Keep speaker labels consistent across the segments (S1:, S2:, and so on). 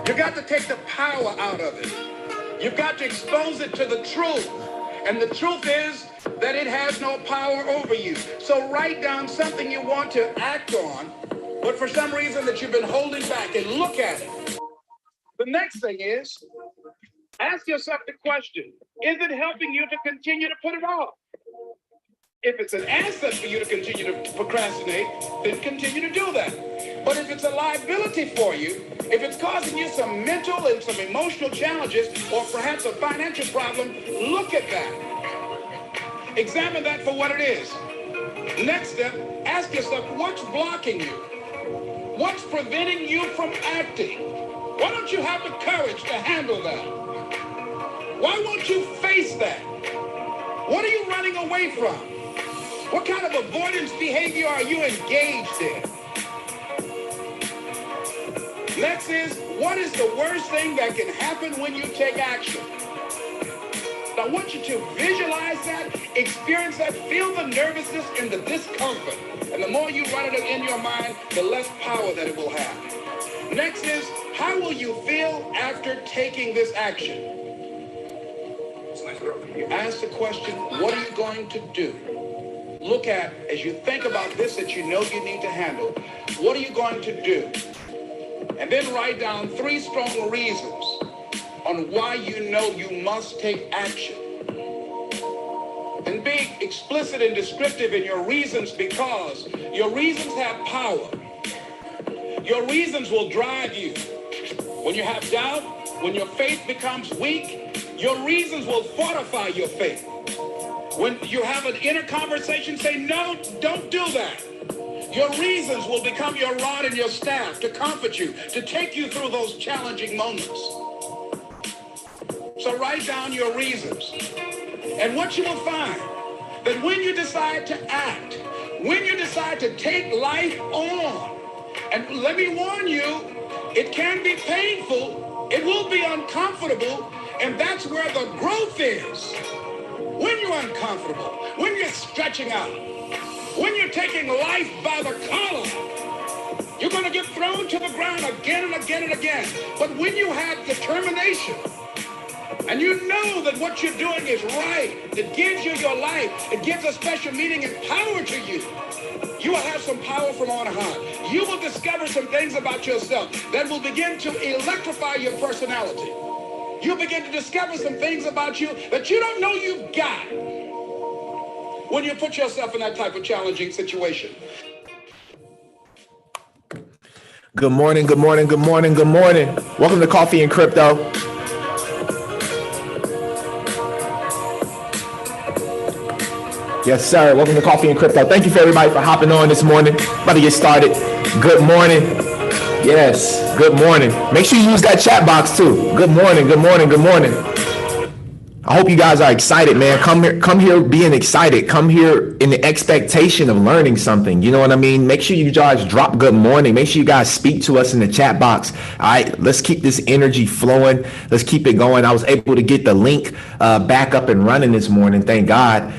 S1: You got to take the power out of it. You've got to expose it to the truth. And the truth is that it has no power over you. So write down something you want to act on, but for some reason that you've been holding back, and look at it. The next thing is, ask yourself the question, is it helping you to continue to put it off? If it's an asset for you to continue to procrastinate, then continue to do that. But if it's a liability for you, if it's causing you some mental and some emotional challenges, or perhaps a financial problem, look at that. Examine that for what it is. Next step, ask yourself, what's blocking you? What's preventing you from acting? Why don't you have the courage to handle that? Why won't you face that? What are you running away from? What kind of avoidance behavior are you engaged in? Next is, what is the worst thing that can happen when you take action? I want you to visualize that, experience that, feel the nervousness and the discomfort. And the more you run it in your mind, the less power that it will have. Next is, how will you feel after taking this action? You ask the question, what are you going to do? Look at, as you think about this that you know you need to handle, what are you going to do? And then write down 3 strong reasons on why you know you must take action. And be explicit and descriptive in your reasons, because your reasons have power. Your reasons will drive you. When you have doubt, when your faith becomes weak, your reasons will fortify your faith. When you have an inner conversation, say, no, don't do that. Your reasons will become your rod and your staff to comfort you, to take you through those challenging moments. So write down your reasons. And what you will find, that when you decide to act, when you decide to take life on, and let me warn you, it can be painful, it will be uncomfortable, and that's where the growth is. When you're uncomfortable, when you're stretching out, when you're taking life by the collar, you're going to get thrown to the ground again and again and again. But when you have determination, and you know that what you're doing is right, it gives you your life, it gives a special meaning and power to you, you will have some power from on high. You will discover some things about yourself that will begin to electrify your personality. You'll begin to discover some things about you that you don't know you've got when you put yourself in that type of challenging situation.
S2: Good morning, good morning, good morning, good morning. Welcome to Coffee and Crypto. Yes, sir. Welcome to Coffee and Crypto. Thank you for everybody for hopping on this morning. About to get started. Good morning. Yes, good morning. Make sure you use that chat box too. Good morning, good morning, good morning. I hope you guys are excited, man. Come here being excited. Come here in the expectation of learning something. You know what I mean? Make sure you guys drop good morning. Make sure you guys speak to us in the chat box. All right, let's keep this energy flowing. Let's keep it going. I was able to get the link back up and running this morning. Thank God.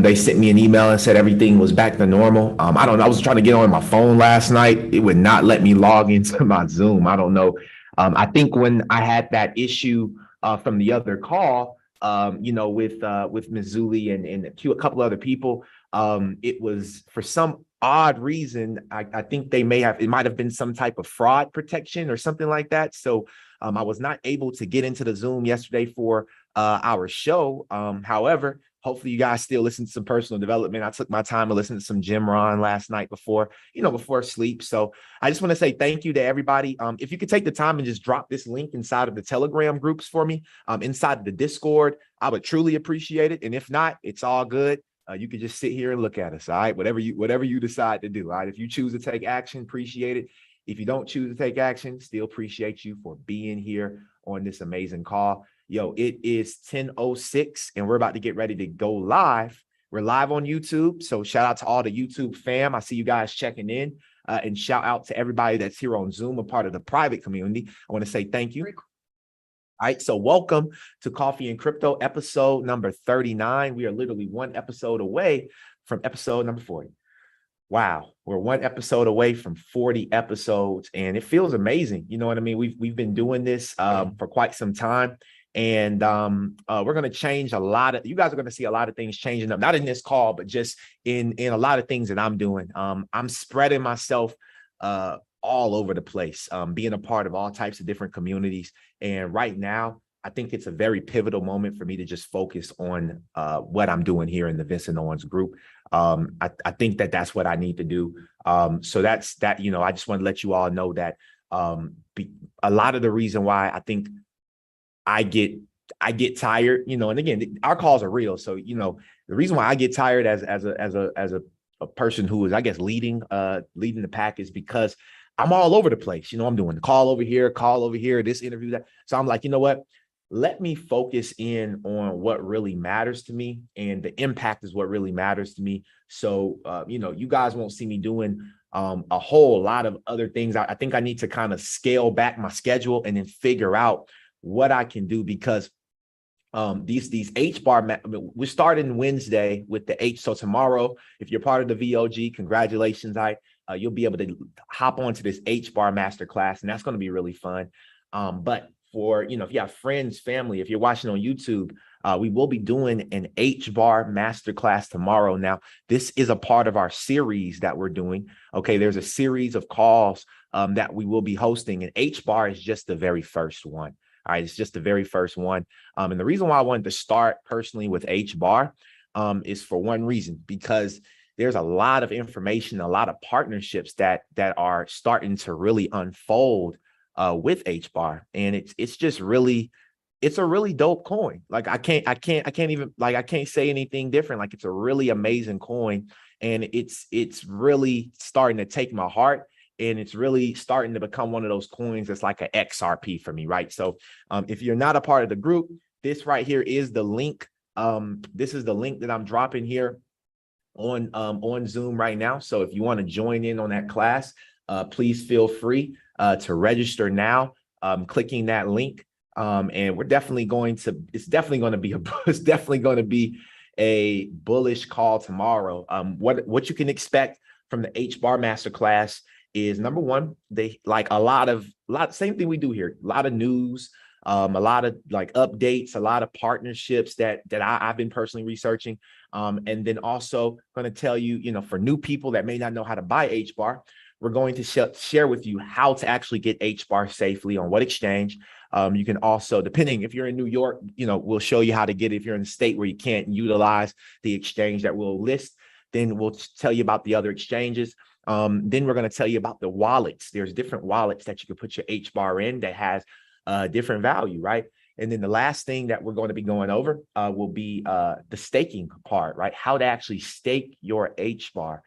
S2: They sent me an email and said everything was back to normal. I don't know. I was trying to get on my phone last night. It would not let me log into my Zoom. I don't know. I think when I had that issue from the other call, with Missouli and a couple other people, it was for some odd reason. I think it might have been some type of fraud protection or something like that. So I was not able to get into the Zoom yesterday for our show. However, hopefully you guys still listen to some personal development. I took my time to listen to some Jim Ron last night before sleep. So I just want to say thank you to everybody. If you could take the time and just drop this link inside of the Telegram groups for me, inside of the Discord, I would truly appreciate it. And if not, it's all good. You can just sit here and look at us. All right. Whatever you decide to do. All right. If you choose to take action, appreciate it. If you don't choose to take action, still appreciate you for being here on this amazing call. Yo, it is 10:06 and we're about to get ready to go live. We're live on YouTube. So shout out to all the YouTube fam. I see you guys checking in, and shout out to everybody that's here on Zoom, a part of the private community. I want to say thank you. All right. So welcome to Coffee and Crypto episode number 39. We are literally one episode away from episode number 40. wow, we're one episode away from 40 episodes, and it feels amazing. You know what I mean? We've been doing this for quite some time, and we're going to change a lot of. You guys are going to see a lot of things changing up, not in this call, but just in a lot of things that I'm doing. I'm spreading myself all over the place, being a part of all types of different communities, and right now, I think it's a very pivotal moment for me to just focus on what I'm doing here in the Vincent Owens Group. I think that's what I need to do. So that's that. You know, I just want to let you all know that a lot of the reason why I think I get tired, you know, and again, our calls are real. So, you know, the reason why I get tired as a person who is, I guess, leading the pack is because I'm all over the place. You know, I'm doing the call over here, this interview, that. So I'm like, you know what? Let me focus in on what really matters to me, and the impact is what really matters to me. So, you know, you guys won't see me doing a whole lot of other things. I think I need to kind of scale back my schedule and then figure out what I can do, because these HBAR, we're starting Wednesday with the H. So tomorrow, if you're part of the VOG, congratulations. You'll be able to hop onto this HBAR masterclass, and that's going to be really fun. But for, you know, if you have friends, family, if you're watching on YouTube, we will be doing an HBAR masterclass tomorrow. Now, this is a part of our series that we're doing. Okay, there's a series of calls that we will be hosting, and HBAR is just the very first one. All right, it's just the very first one. And the reason why I wanted to start personally with HBAR is for one reason, because there's a lot of information, a lot of partnerships that are starting to really unfold with HBAR, and it's just really, it's a really dope coin. Like I can't even, like, I can't say anything different. Like, it's a really amazing coin, and it's really starting to take my heart, and it's really starting to become one of those coins that's like an XRP for me, right? So if you're not a part of the group, this right here is the link. This is the link that I'm dropping here on Zoom right now. So if you want to join in on that class, please feel free to register now, clicking that link. And we're definitely going to, it's definitely going to be a bullish call tomorrow. What you can expect from the HBAR masterclass is, number one, they like a lot same thing we do here, a lot of news, a lot of like updates, a lot of partnerships that I've been personally researching. And then also going to tell you, you know, for new people that may not know how to buy HBAR, we're going to share with you how to actually get HBAR safely on what exchange. You can also, depending if you're in New York, you know, we'll show you how to get it. If you're in a state where you can't utilize the exchange that we'll list, then we'll tell you about the other exchanges. Then we're going to tell you about the wallets. There's different wallets that you can put your HBAR in that has different value, right? And then the last thing that we're going to be going over will be the staking part, right? How to actually stake your HBAR.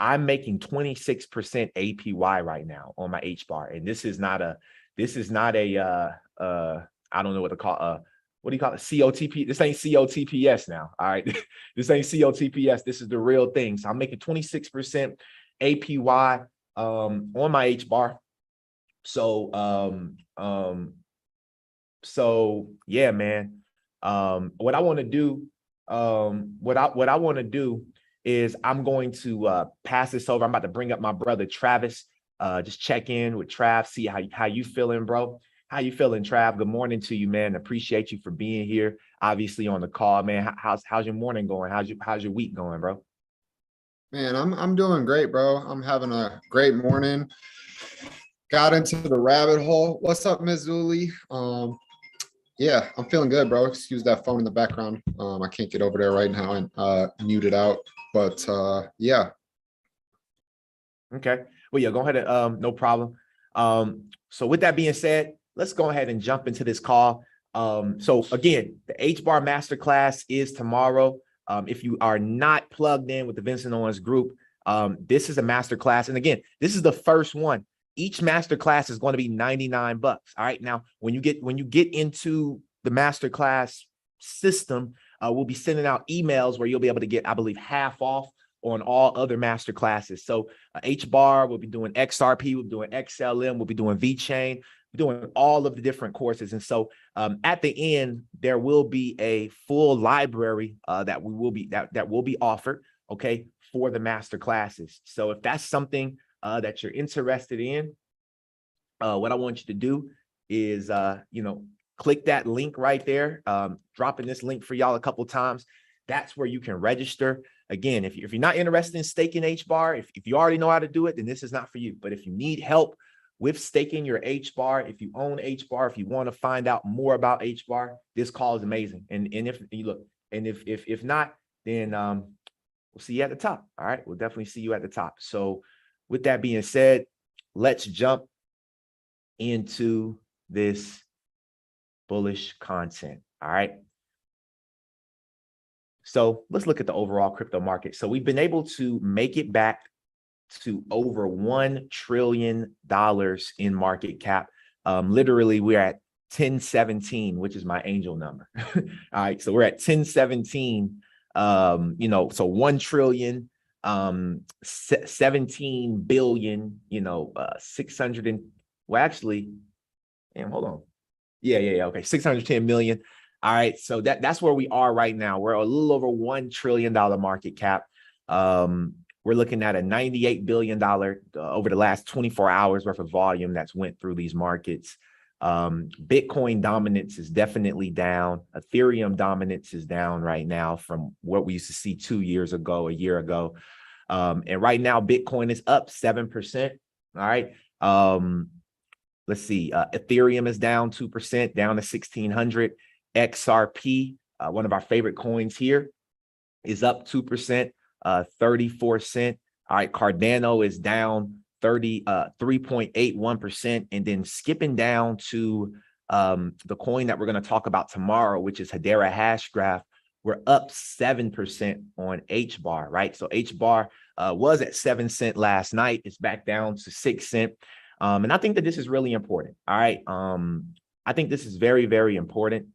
S2: I'm making 26% APY right now on my HBAR, and this is not a I don't know what to call what do you call it? COTP. This ain't COTPS now. All right. This ain't COTPS. This is the real thing. So I'm making 26% APY on my HBAR. So yeah, man. What I want to do, what I want to do is I'm going to pass this over. I'm about to bring up my brother Travis. Just check in with Trav, see how you feeling, bro. How you feeling, Trav? Good morning to you, man. Appreciate you for being here, obviously on the call, man. How's your morning going? How's your week going, bro?
S3: Man, I'm doing great, bro. I'm having a great morning. Got into the rabbit hole. What's up, Ms. Zuli? Yeah, I'm feeling good, bro. Excuse that phone in the background. I can't get over there right now and mute it out. But yeah.
S2: Okay. Well, yeah, go ahead and no problem. So with that being said, let's go ahead and jump into this call. So again, the HBAR masterclass is tomorrow. If you are not plugged in with the Vincent Owens Group, this is a masterclass. And again, this is the first one. Each masterclass is going to be $99. All right. Now, when you get into the masterclass system, we'll be sending out emails where you'll be able to get, I believe, half off on all other master classes. So HBAR, we'll be doing XRP, we'll be doing XLM, we'll be doing VeChain, we're doing all of the different courses. And so at the end, there will be a full library that will be offered, okay, for the master classes. So if that's something that you're interested in, what I want you to do is, click that link right there. Dropping this link for y'all a couple of times. That's where you can register. Again, if you're not interested in staking HBAR, if you already know how to do it, then this is not for you. But if you need help with staking your HBAR, if you own HBAR, if you want to find out more about HBAR, this call is amazing. And if you look, and if not, then we'll see you at the top. All right, we'll definitely see you at the top. So with that being said, let's jump into this bullish content. All right. So let's look at the overall crypto market. So we've been able to make it back to over $1 trillion in market cap. Literally, we're at 1017, which is my angel number. All right. So we're at 1017. So 1 trillion, 17 billion, 600 and, well, actually, damn, hold on. Yeah. Okay. 610 million. All right. So that's where we are right now. We're a little over $1 trillion market cap. We're looking at a $98 billion over the last 24 hours worth of volume that's went through these markets. Bitcoin dominance is definitely down. Ethereum dominance is down right now from what we used to see 2 years ago, a year ago. And right now, Bitcoin is up 7%. All right. Let's see. Ethereum is down 2%, down to 1,600. XRP, one of our favorite coins here, is up 2%, 34 cents. All right. Cardano is down 3.81%. And then skipping down to the coin that we're going to talk about tomorrow, which is Hedera Hashgraph, we're up 7% on HBAR, right? So HBAR was at 7 cents last night. It's back down to 6 cents. And I think that this is really important. All right. I think this is very, very important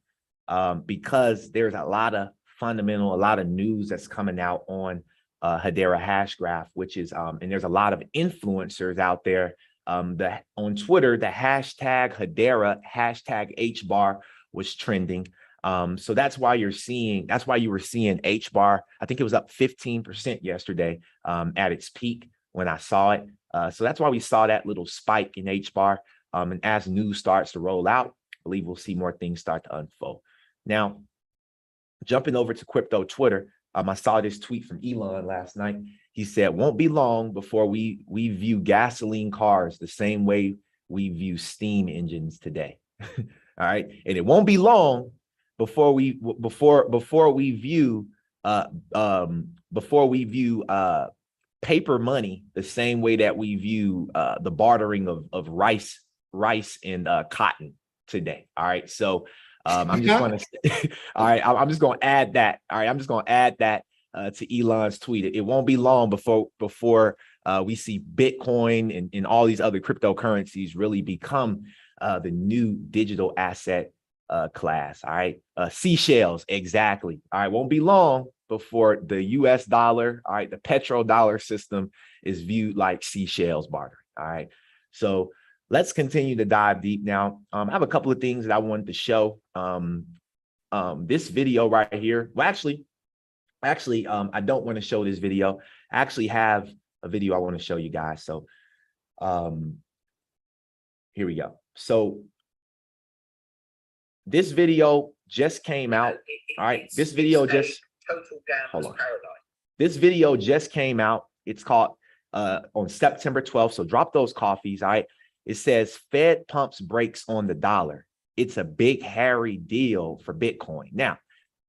S2: because there's a lot of fundamental, a lot of news that's coming out on Hedera Hashgraph, which is, and there's a lot of influencers out there that on Twitter, the hashtag Hedera, hashtag HBAR was trending. So that's why you were seeing HBAR. I think it was up 15% yesterday at its peak when I saw it. So that's why we saw that little spike in HBAR. And as news starts to roll out, I believe we'll see more things start to unfold. Now, jumping over to crypto Twitter, I saw this tweet from Elon last night. He said, won't be long before we view gasoline cars the same way we view steam engines today. All right. And it won't be long before we view paper money the same way that we view the bartering of rice and cotton today. All right. So I'm just going to, all right, I'm just going to add that. All right. I'm just going to add that to Elon's tweet. It won't be long before we see Bitcoin and all these other cryptocurrencies really become the new digital asset class. All right. Seashells. Exactly. All right. Won't be long before the US dollar, all right, the petrodollar system is viewed like seashells bartering. All right. So let's continue to dive deep now. I have a couple of things that I wanted to show. This video right here. Well, actually, I don't want to show this video. I actually have a video I want to show you guys. So here we go. So this video just came out. All right. This video just hold on. This video just came out. It's called on September 12th. So drop those coffees. All right. It says Fed pumps brakes on the dollar. It's a big, hairy deal for Bitcoin. Now,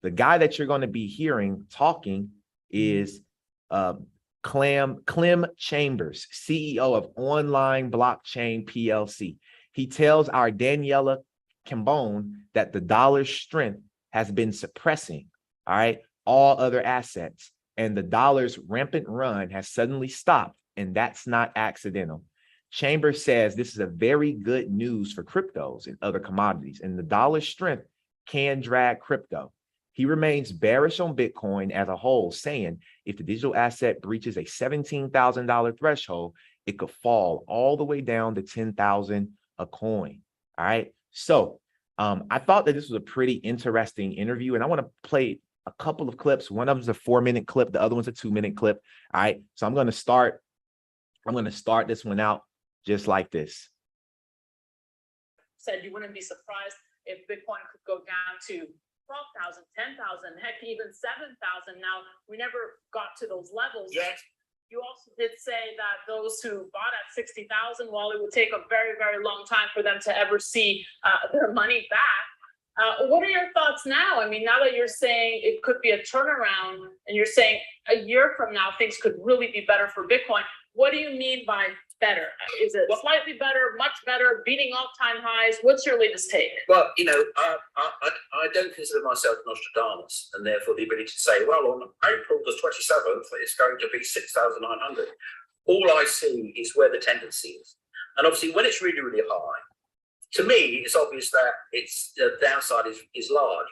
S2: the guy that you're going to be hearing talking is Clem Chambers, CEO of Online Blockchain PLC. He tells our Daniela Cambone that the dollar's strength has been suppressing, all right, all other assets, and the dollar's rampant run has suddenly stopped, and that's not accidental. Chambers says this is a very good news for cryptos and other commodities, and the dollar's strength can drag crypto. He remains bearish on Bitcoin as a whole, saying if the digital asset breaches a $17,000 threshold, it could fall all the way down to 10,000 a coin. All right. So I thought that this was a pretty interesting interview, and I want to play a couple of clips. One of them's a 4-minute clip. The other one's a 2-minute clip. All right. So I'm going to start this one out just like this.
S4: Said you wouldn't be surprised if Bitcoin could go down to 12,000, 10,000, heck, even 7,000. Now, we never got to those levels yet. You also did say that those who bought at 60,000, while it would take a very, very long time for them to ever see their money back. What are your thoughts now? I mean, now that you're saying it could be a turnaround and you're saying a year from now, things could really be better for Bitcoin. What do you mean by better? Is it slightly better, much better, beating all-time highs? What's your latest take?
S5: Well, you know, I don't consider myself Nostradamus, and therefore the ability to say, well, on April the 27th, it's going to be 6,900. All I see is where the tendency is. And obviously, when it's really, really high, to me, it's obvious that the downside is large.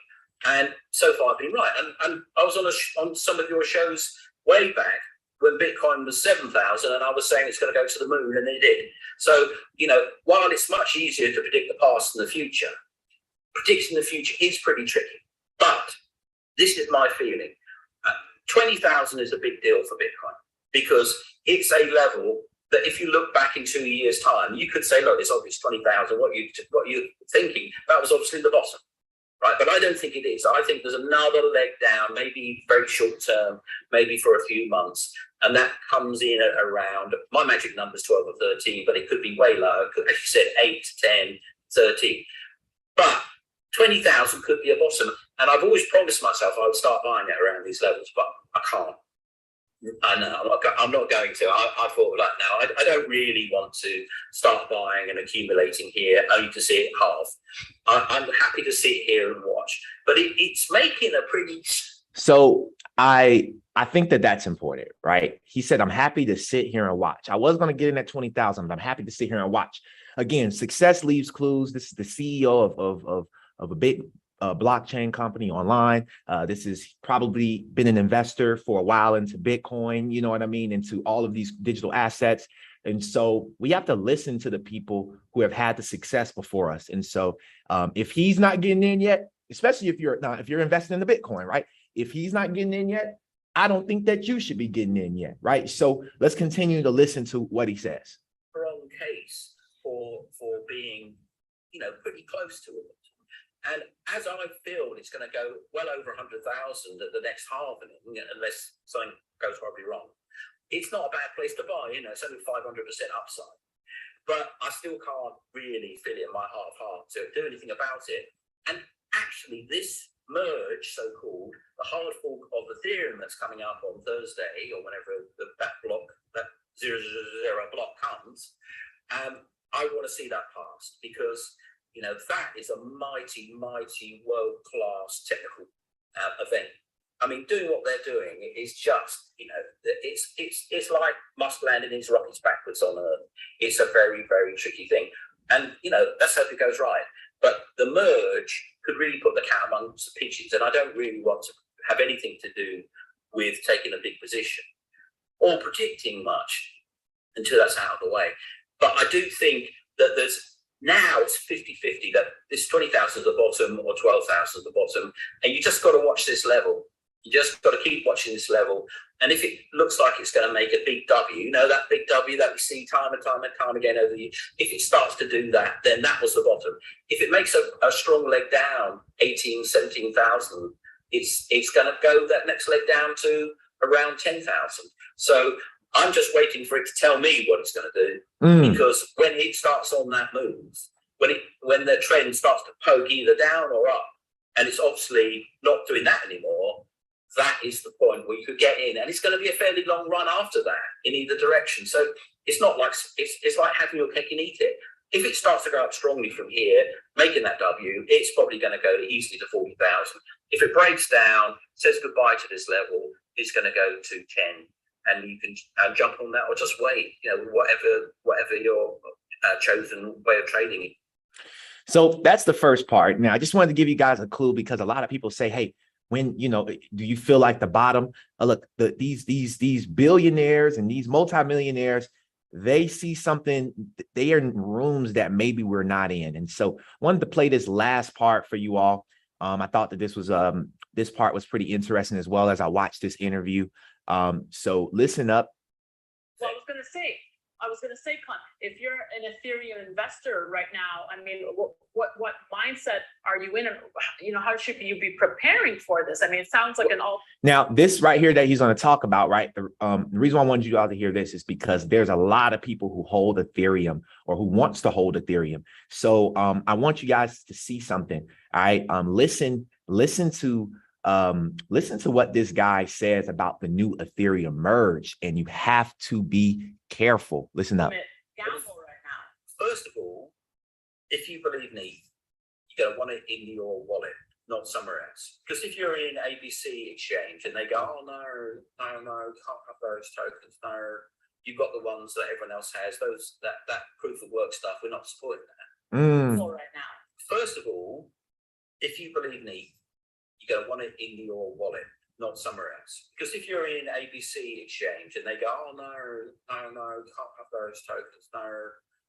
S5: And so far, I've been right. And I was on some of your shows way back when Bitcoin was 7,000, and I was saying it's going to go to the moon, and it did. So, you know, while it's much easier to predict the past than the future, predicting the future is pretty tricky. But this is my feeling. 20,000 is a big deal for Bitcoin because it's a level that if you look back in 2 years' time, you could say, look, it's obvious 20,000. What you're thinking, that was obviously the bottom. Right, but I don't think it is. I think there's another leg down, maybe very short term, maybe for a few months. And that comes in at around, my magic number is 12 or 13, but it could be way lower. As you said, 8, 10, 13. But 20,000 could be a bottom. And I've always promised myself I would start buying it around these levels, but I can't. I know, I'm not going to. I thought, like, no, I don't really want to start buying and accumulating here only to see it half. I'm happy to sit here and watch, but it's making a pretty...
S2: So I think that's important, right? He said, I'm happy to sit here and watch. I was going to get in at 20,000, but I'm happy to sit here and watch. Again, success leaves clues. This is the CEO of a big blockchain company online. This has probably been an investor for a while into Bitcoin, you know what I mean, into all of these digital assets. And so we have to listen to the people who have had the success before us. And so if he's not getting in yet, especially if you're investing in the Bitcoin, right? If he's not getting in yet, I don't think that you should be getting in yet, right? So let's continue to listen to what he says.
S5: Wrong case for being, you know, pretty close to it. And as I feel it's going to go well over 100,000 at the next halving, unless something goes horribly wrong, it's not a bad place to buy. You know, it's only 500% upside. But I still can't really feel it in my heart to do anything about it. And actually, this merge, so-called, the hard fork of Ethereum that's coming up on Thursday, or whenever that 000 block comes, I want to see that passed because, you know, that is a mighty, mighty world-class technical event. I mean, doing what they're doing is just, you know, it's like Musk landing his rockets backwards on Earth. It's a very, very tricky thing. And, you know, let's hope it goes right. But the merge could really put the cat amongst the pigeons. And I don't really want to have anything to do with taking a big position or predicting much until that's out of the way. But I do think that now it's 50-50 that this 20,000 is the bottom or 12,000 is the bottom. And you just got to watch this level. You just got to keep watching this level. And if it looks like it's going to make a big W, you know, that big W that we see time and time again over the years, if it starts to do that, then that was the bottom. If it makes a strong leg down, 18, 17,000, it's going to go that next leg down to around 10,000. So I'm just waiting for it to tell me what it's going to do, because when it starts on that move, when the trend starts to poke either down or up, and it's obviously not doing that anymore, that is the point where you could get in, and it's going to be a fairly long run after that in either direction. So it's not like it's like having your cake and eat it. If it starts to go up strongly from here, making that W, it's probably going to go easily to 40,000. If it breaks down, says goodbye to this level, it's going to go to 10, and you can jump on that or just wait. You know, whatever your chosen way of trading it.
S2: So that's the first part. Now, I just wanted to give you guys a clue because a lot of people say, hey, when, you know, do you feel like the bottom? Look, these billionaires and these multimillionaires, they see something, they are in rooms that maybe we're not in. And so I wanted to play this last part for you all. I thought that this part was pretty interesting as well as I watched this interview. So listen up.
S4: Well, I was gonna say, Con, if you're an Ethereum investor right now, I mean, what mindset are you in? And, you know, how should you be preparing for this? I mean, it sounds like
S2: Now, this right here that he's going to talk about, right? The reason why I wanted you all to hear this is because there's a lot of people who hold Ethereum or who wants to hold Ethereum. So I want you guys to see something. All right. Listen to what this guy says about the new Ethereum merge, and you have to be careful. Listen up.
S4: gamble right now.
S5: First of all, if you believe me, you're going to want it in your wallet, not somewhere else. Because if you're in ABC exchange and they go, oh no, can't have those tokens. No, you've got the ones that everyone else has. That proof of work stuff. We're not supporting that.
S4: Right now.
S5: First of all, if you believe me, you're going to want it in your wallet, not somewhere else. Because if you're in ABC exchange and they go, oh no, can't have those tokens. No,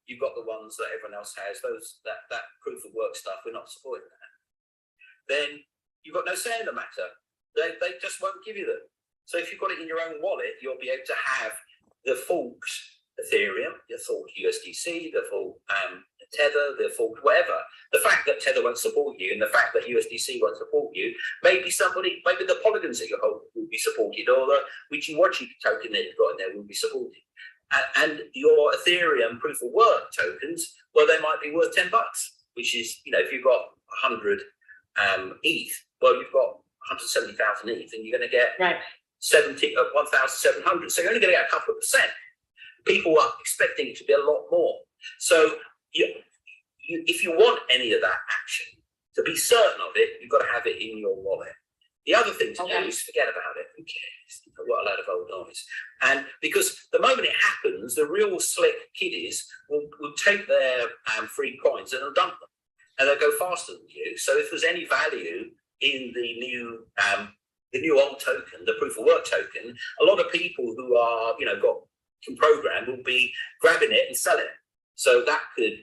S5: you've got the ones that everyone else has. That proof of work stuff. We're not supporting that. Then you've got no say in the matter. They just won't give you them. So if you've got it in your own wallet, you'll be able to have the forked Ethereum, the forked USDC, the forked Tether, the forked whatever. The fact that Tether won't support you and the fact that USDC won't support you, maybe the polygons that you hold will be supported, or the Wichi token that you've got in there will be supported. And your Ethereum proof of work tokens, well, they might be worth $10, which is, you know, if you've got 100 ETH, well, you've got 170,000 ETH, and you're going to get 1,700. So you're only going to get a couple of percent. People are expecting it to be a lot more. So if you want any of that action, to be certain of it, you've got to have it in your wallet. The other thing to do is forget about it. Who cares? What a load of old noise. And because the moment it happens, the real slick kiddies will take their free coins and they'll dump them. And they'll go faster than you. So if there's any value in the new old token, the proof of work token, a lot of people who are, you know, can program will be grabbing it and selling it. So that could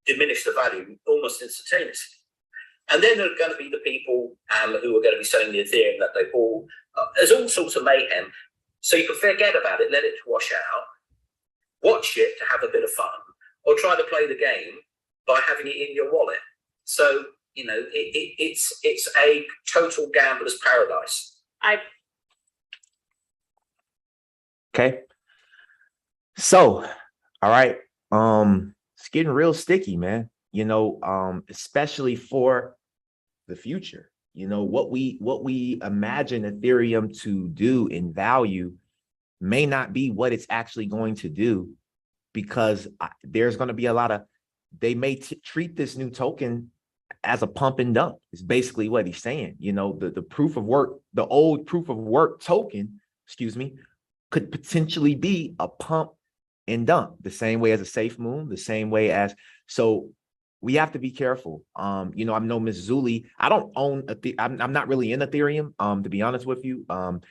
S5: diminish the value almost instantaneously. And then there are going to be the people who are going to be selling the Ethereum that they bought. There's all sorts of mayhem. So you can forget about it, let it wash out, watch it to have a bit of fun, or try to play the game by having it in your wallet. So, you know, it's a total gambler's paradise.
S2: Okay. So, all right. It's getting real sticky, man. You know, especially for the future. You know, what we imagine Ethereum to do in value may not be what it's actually going to do, because there's going to be a lot of, they may treat this new token as a pump and dump. It's basically what he's saying. You know, the proof of work, the old proof of work token, could potentially be a pump and dump, the same way as a safe moon, the same way as, so we have to be careful. You know, I know Ms. Zuli, I don't own, I'm not really in Ethereum, to be honest with you.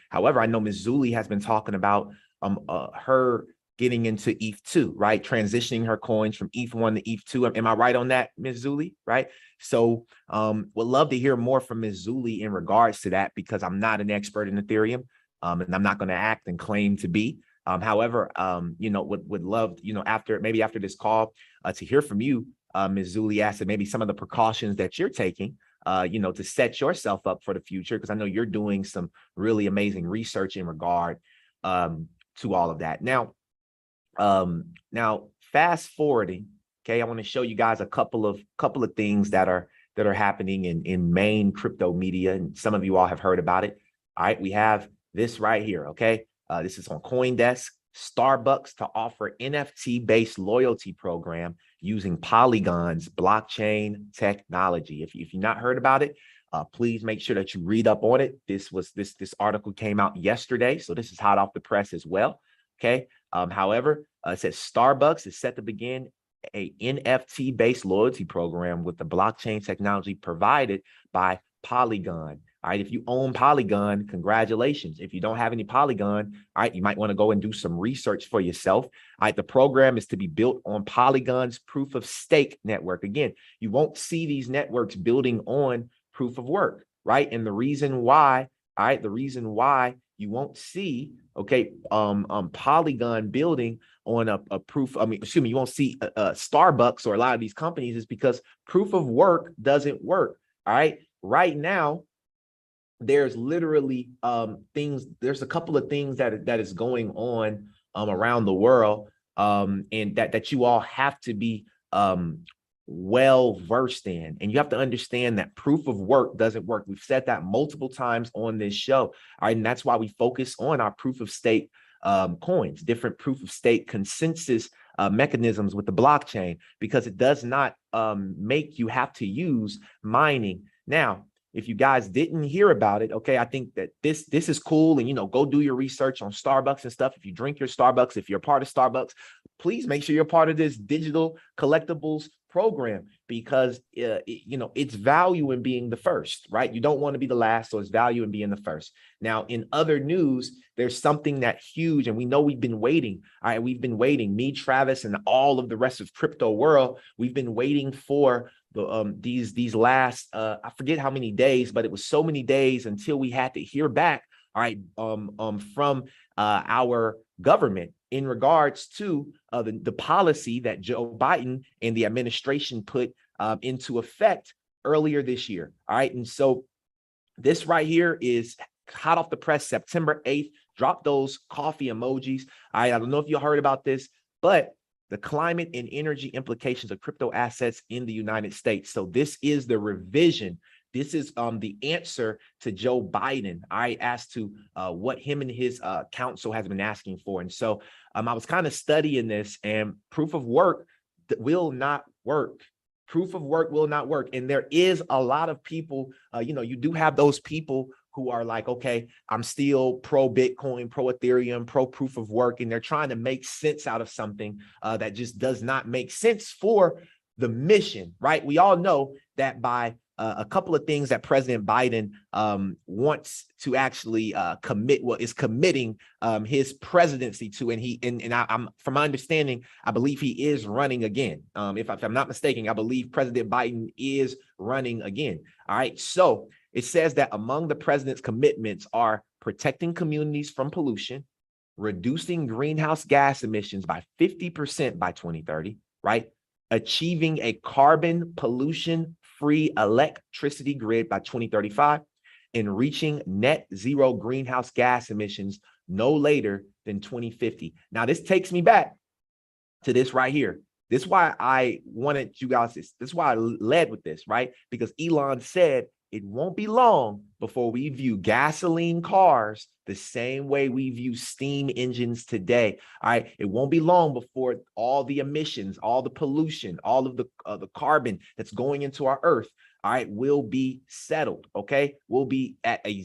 S2: However, I know Ms. Zuli has been talking about her getting into ETH2, right? Transitioning her coins from ETH1 to ETH2. Am I right on that, Ms. Zuli, right? So would love to hear more from Ms. Zuli in regards to that, because I'm not an expert in Ethereum, and I'm not going to act and claim to be. However, you know, would love, you know, maybe after this call, to hear from you, Ms. Zuli, asked maybe some of the precautions that you're taking, you know, to set yourself up for the future, because I know you're doing some really amazing research in regard to all of that. Now, fast forwarding, okay, I want to show you guys a couple of things that are happening in main crypto media, and some of you all have heard about it. All right, we have this right here, okay? This is on CoinDesk. Starbucks to offer NFT-based loyalty program using Polygon's blockchain technology. If you've not heard about it, please make sure that you read up on it. This article came out yesterday, so this is hot off the press as well. Okay. However, it says Starbucks is set to begin a NFT-based loyalty program with the blockchain technology provided by Polygon. All right, if you own Polygon, congratulations. If you don't have any Polygon, all right, you might want to go and do some research for yourself. All right, the program is to be built on Polygon's proof of stake network. Again, you won't see these networks building on proof of work, right? And the reason why, all right, the reason why you won't see, okay, Polygon building on a proof, excuse me, you won't see Starbucks or a lot of these companies is because proof of work doesn't work, all right? Right now, there's literally there's a couple of things that is going on around the world, and that you all have to be well versed in, and you have to understand that proof of work doesn't work. We've said that multiple times on this show, all right, and that's why we focus on our proof of stake coins, different proof of stake consensus mechanisms with the blockchain, because it does not make you have to use mining. Now, if you guys didn't hear about it, okay, I think that this is cool, and go do your research on Starbucks and stuff. If you drink your Starbucks, if you're a part of Starbucks, please make sure you're part of this digital collectibles program, because it's value in being the first, right? You don't want to be the last, so it's value in being the first. Now, in other news, there's something that huge, and we know we've been waiting. All right, we've been waiting. Me, Travis, and all of the rest of crypto world, we've been waiting for the these last I forget how many days, but it was so many days until we had to hear back, all right, from our government in regards to the policy that Joe Biden and the administration put into effect earlier this year. All right, and so this right here is hot off the press, September 8th. Drop those coffee emojis. All right, I don't know if you heard about this, but the climate and energy implications of crypto assets in the United States. So this is the revision. This is the answer to Joe Biden, all right, as to what him and his council has been asking for. And so I was kind of studying this, and proof of work will not work. Proof of work will not work. And there is a lot of people, you do have those people who are like, okay, I'm still pro Bitcoin, pro Ethereum, pro proof of work, and they're trying to make sense out of something that just does not make sense for the mission, right? We all know that by a couple of things that President Biden wants to actually is committing his presidency to, and I'm from my understanding, I believe he is running again. If I'm not mistaken, I believe President Biden is running again. All right, so it says that among the president's commitments are protecting communities from pollution, reducing greenhouse gas emissions by 50% by 2030, right? Achieving a carbon pollution-free electricity grid by 2035, and reaching net zero greenhouse gas emissions no later than 2050. Now, this takes me back to this right here. This is why I wanted you guys, this is why I led with this, right? Because Elon said it won't be long before we view gasoline cars the same way we view steam engines today. All right, it won't be long before all the emissions, all the pollution, all of the carbon that's going into our earth, all right, will be settled. Okay, we'll be at a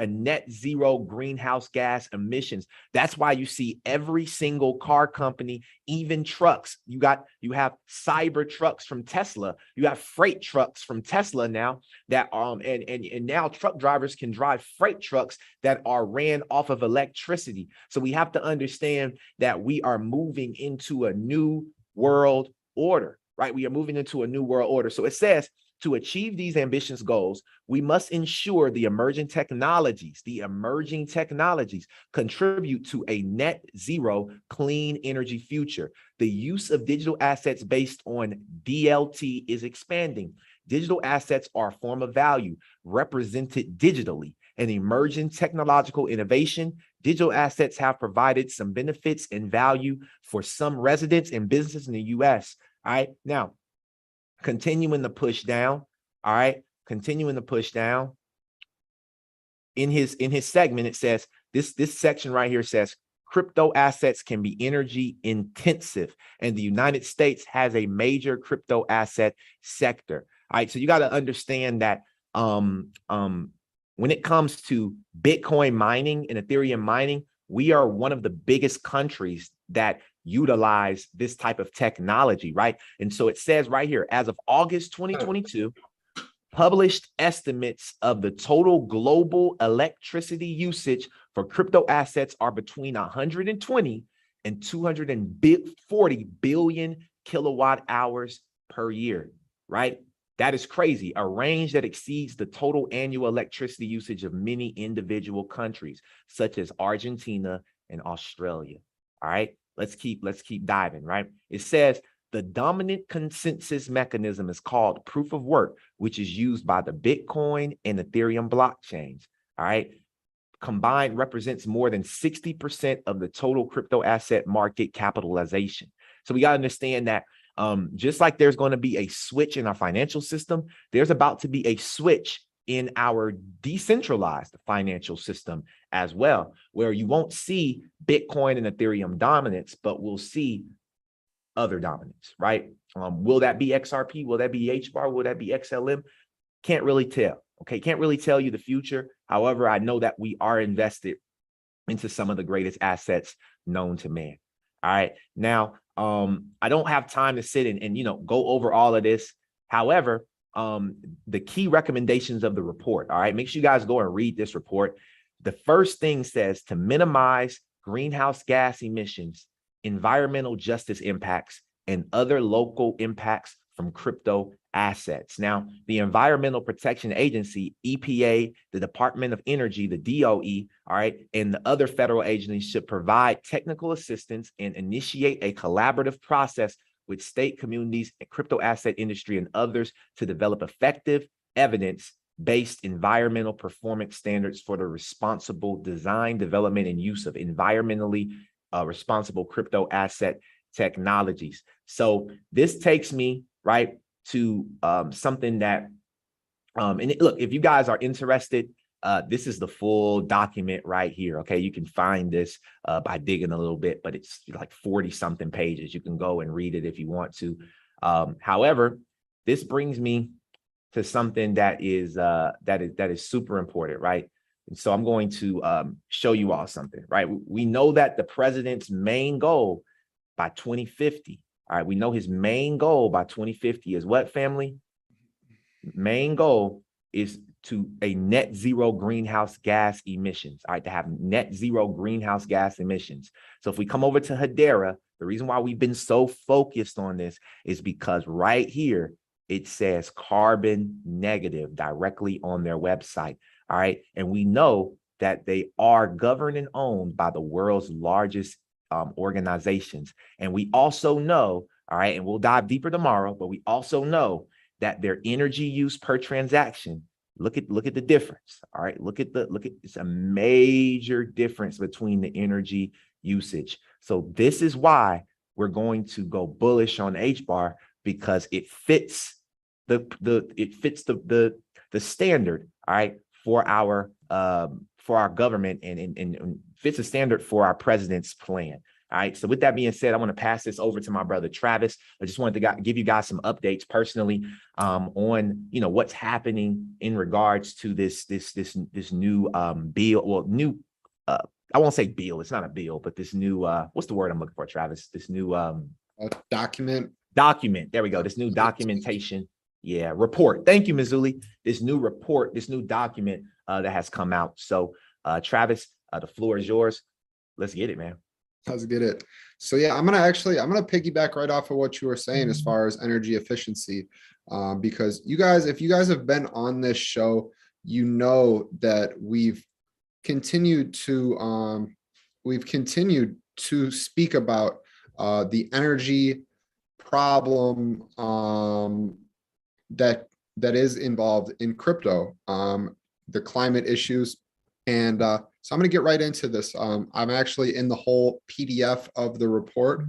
S2: net zero greenhouse gas emissions. That's why you see every single car company, even trucks. You have cyber trucks from Tesla. You have freight trucks from Tesla now that and now truck drivers can drive freight trucks that are ran off of electricity. So we have to understand that we are moving into a new world order, right? We are moving into a new world order. So it says, to achieve these ambitious goals, we must ensure the emerging technologies contribute to a net zero clean energy future. The use of digital assets based on DLT is expanding. Digital assets are a form of value represented digitally. An emerging technological innovation, digital assets have provided some benefits and value for some residents and businesses in the US. All right, now, continuing the push down, all right, continuing the push down. In his segment, it says, this section right here says, crypto assets can be energy intensive, and the United States has a major crypto asset sector. All right, so you got to understand that when it comes to Bitcoin mining and Ethereum mining, we are one of the biggest countries that utilize this type of technology, right? And so it says right here, as of August 2022, published estimates of the total global electricity usage for crypto assets are between 120 and 240 billion kilowatt hours per year, right? That is crazy. A range that exceeds the total annual electricity usage of many individual countries, such as Argentina and Australia. All right, let's keep diving, right? It says the dominant consensus mechanism is called proof of work, which is used by the Bitcoin and Ethereum blockchains. All right, combined represents more than 60% of the total crypto asset market capitalization. So we got to understand that just like there's going to be a switch in our financial system, there's about to be a switch in our decentralized financial system as well, where you won't see Bitcoin and Ethereum dominance, but we'll see other dominance, right? Will that be XRP? Will that be HBAR? Will that be XLM? Can't really tell. Okay, can't really tell you the future. However, I know that we are invested into some of the greatest assets known to man. All right. Now, I don't have time to sit and go over all of this. However, the key recommendations of the report. All right, make sure you guys go and read this report. The first thing says to minimize greenhouse gas emissions, environmental justice impacts, and other local impacts from crypto assets. Now, the Environmental Protection Agency, EPA, the Department of Energy, the DOE, all right, and the other federal agencies should provide technical assistance and initiate a collaborative process with state communities and crypto asset industry and others to develop effective evidence-based environmental performance standards for the responsible design, development, and use of environmentally responsible crypto asset technologies. So this takes me right to something that look, if you guys are interested, this is the full document right here. Okay, you can find this by digging a little bit, but it's like 40 something pages. You can go and read it if you want to. However, this brings me to something that is super important, right? And so I'm going to show you all something, right? We know that the president's main goal by 2050. All right, we know his main goal by 2050 is what, family? Main goal is to a net zero greenhouse gas emissions, all right, to have net zero greenhouse gas emissions. So if we come over to Hedera, the reason why we've been so focused on this is because right here, it says carbon negative directly on their website, all right? And we know that they are governed and owned by the world's largest organizations. And we also know, all right, and we'll dive deeper tomorrow, but we also know that their energy use per transaction, look at the difference. All right, look at it's a major difference between the energy usage. So this is why we're going to go bullish on HBAR, because it fits the standard, all right, for our government and fits the standard for our president's plan. All right. So with that being said, I want to pass this over to my brother Travis. I just wanted to give you guys some updates personally on what's happening in regards to this new bill. Well, new I won't say bill. It's not a bill, but this new what's the word I'm looking for, Travis? This new
S3: document.
S2: There we go. This new documentation. Yeah, report. Thank you, Mizuli. This new report, this new document that has come out. So Travis, the floor is yours. Let's get it, man.
S3: Let's get it. So yeah, I'm gonna piggyback right off of what you were saying as far as energy efficiency, because if you guys have been on this show, you know that we've continued to speak about the energy problem that is involved in crypto, the climate issues. And so I'm going to get right into this. I'm actually in the whole PDF of the report.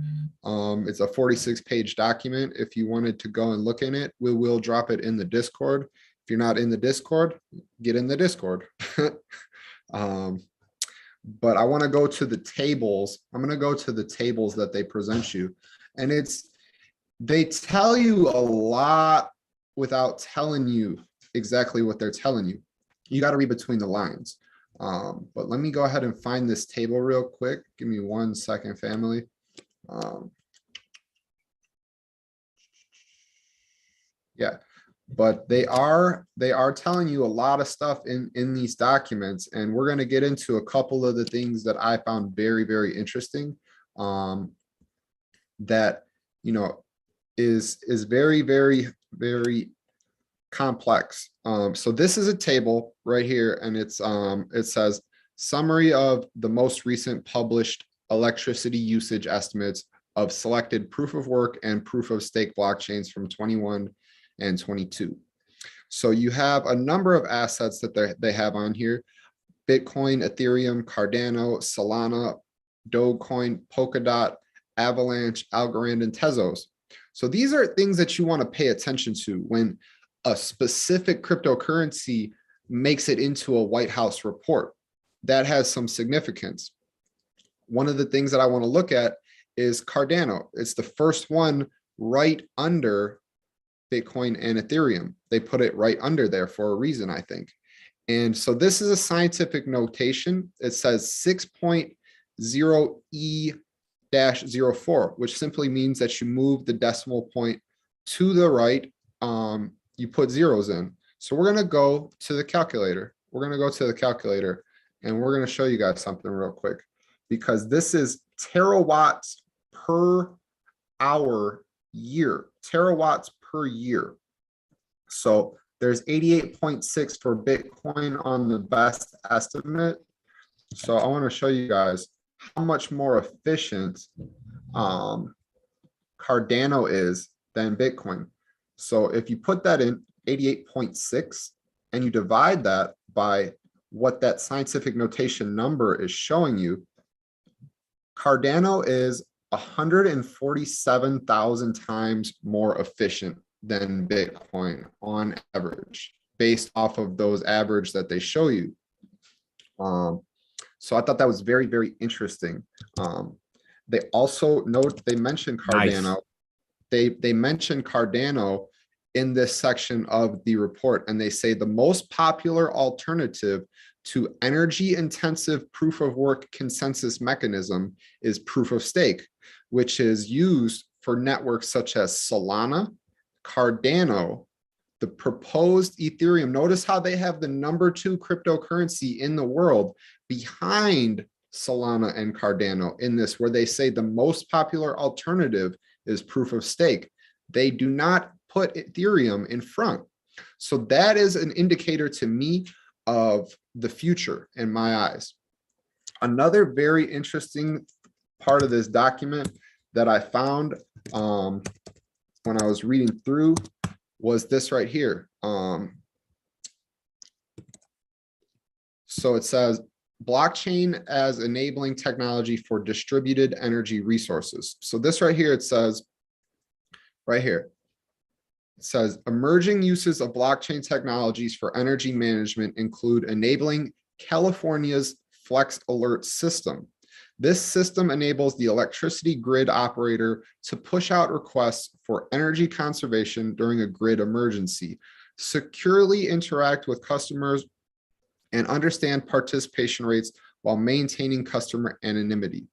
S3: It's a 46-page document. If you wanted to go and look in it, we will drop it in the Discord. If you're not in the Discord, get in the Discord. But I want to go to the tables. I'm going to go to the tables that they present you. And they tell you a lot without telling you exactly what they're telling you. You got to read between the lines. But let me go ahead and find this table real quick. Give me 1 second, family. Yeah, but they are telling you a lot of stuff in these documents, and we're going to get into a couple of the things that I found very, very interesting. That is very, very, very complex. So this is a table right here, and it says summary of the most recent published electricity usage estimates of selected proof of work and proof of stake blockchains from 21 and 22. So you have a number of assets that they have on here: Bitcoin, Ethereum, Cardano, Solana, Dogecoin, Polkadot, Avalanche, Algorand, and Tezos. So these are things that you want to pay attention to when a specific cryptocurrency makes it into a White House report. That has some significance. One of the things that I want to look at is Cardano. It's the first one right under Bitcoin and Ethereum. They put it right under there for a reason, I think. And so this is a scientific notation. It says 6.0E-04, which simply means that you move the decimal point to the right. You put zeros in. So we're going to go to the calculator. We're going to go to the calculator, and we're going to show you guys something real quick, because this is terawatts per hour year, terawatts per year. So there's 88.6 for Bitcoin on the best estimate. So I want to show you guys how much more efficient Cardano is than Bitcoin. So if you put that in 88.6 and you divide that by what that scientific notation number is showing you, Cardano is 147,000 times more efficient than Bitcoin on average, based off of those average that they show you. So I thought that was very, very interesting. They also note, they mentioned Cardano. Nice. They mentioned Cardano in this section of the report, and they say the most popular alternative to energy intensive proof of work consensus mechanism is proof of stake, which is used for networks such as Solana, Cardano, the proposed Ethereum. Notice how they have the #2 cryptocurrency in the world behind Solana and Cardano in this, where they say the most popular alternative is proof of stake. They do not put Ethereum in front. So that is an indicator to me of the future in my eyes. Another very interesting part of this document that I found when I was reading through was this right here. So it says blockchain as enabling technology for distributed energy resources. So this right here, it says right here, it says emerging uses of blockchain technologies for energy management include enabling California's Flex Alert system. This system enables the electricity grid operator to push out requests for energy conservation during a grid emergency, securely interact with customers, and understand participation rates while maintaining customer anonymity.